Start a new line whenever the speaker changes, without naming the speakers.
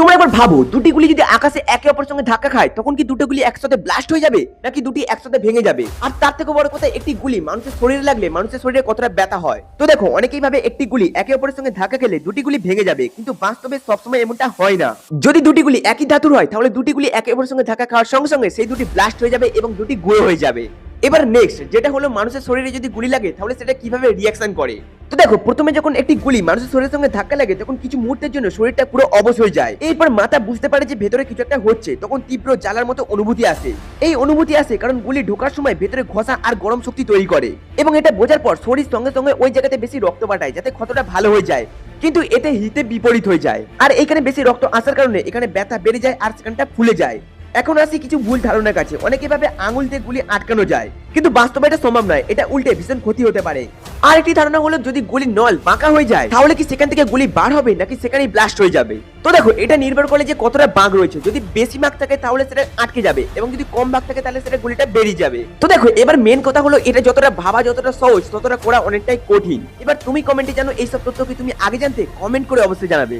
তোমরা একবার ভাবো, দুটি গুলি যদি আকাশে একে অপরের সঙ্গে ধাক্কা খায় তখন কি দুটো গুলি একসাথে ব্লাস্ট হয়ে যাবে নাকি দুটি একসাথে ভেঙে যাবে? আর তার থেকে বড় কথা, একটি গুলি মানুষের শরীরে লাগলে মানুষের শরীরে কতটা ব্যথা হয়। তো দেখো, অনেকেই ভাবে একটি গুলি একে অপরের সঙ্গে ধাক্কা খেলে দুটি গুলি ভেঙে যাবে, কিন্তু বাস্তবে সবসময় এমনটা হয় না। যদি দুটি গুলি একই ধাতুর হয় তাহলে দুটি গুলি একে অপরের সঙ্গে ধাক্কা খাওয়ার সঙ্গে সঙ্গে সেই দুটি ব্লাস্ট হয়ে যাবে এবং দুটি গুঁড়ো হয়ে যাবে। এবার নেক্সট যেটা হলো, মানুষের শরীরে যদি গুলি লাগে তাহলে সেটা কিভাবে রিয়াকশন করে। তো দেখো, প্রথমে যখন একটি গুলি মানুষের শরীরের সঙ্গে ধাক্কা লাগে তখন কিছু মুহূর্তের জন্য শরীরটা পুরো অবশ হয়ে যায়। এরপর মাথা বুঝতে পারে যে ভেতরে কিছু একটা হচ্ছে, তখন তীব্র জ্বালার মতো অনুভূতি আসে। এই অনুভূতি আসে কারণ গুলি ঢোকার সময় ভেতরে ঘষা আর গরম শক্তি তৈরি করে, এবং এটা বোঝার পর শরীর সঙ্গে সঙ্গে ওই জায়গাতে বেশি রক্ত পাঠায় যাতে ক্ষতটা ভালো হয়ে যায়। কিন্তু এতে হিতে বিপরীত হয়ে যায়, আর এখানে বেশি রক্ত আসার কারণে এখানে ব্যথা বেড়ে যায় আর সেখানটা ফুলে যায়। এখন আসি কিছু ভুল ধারণার কাছে। অনেকে ভাবে আঙুল দিয়ে গুলি আটকানো যায়, কিন্তু বাস্তবে এটা সম্ভব নয়। এটা উল্টে ভীষণ ক্ষতি হতে পারে। আর একটি ধারণা হলো, যদি গুলির নল বাঁকা হয়ে যায় তাহলে কি সেখান থেকে গুলি বার হবে নাকি সেখানেই ব্লাস্ট হয়ে যাবে। তো দেখো, এটা নির্ভর করে যে কতটা বাঁক রয়েছে। যদি বেশি বাঁক থাকে তাহলে সেটা আটকে যাবে, এবং যদি কম বাঁক থাকে তাহলে সেটা গুলিটা বেরিয়ে যাবে। তো দেখো, এবার মেন কথা হলো, এটা যতটা ভাবা যতটা সহজ ততটা করা অনেকটাই কঠিন। এবার তুমি কমেন্টে জানো এইসব তথ্য কি তুমি আগে জানতে? কমেন্ট করে অবশ্যই জানাবে।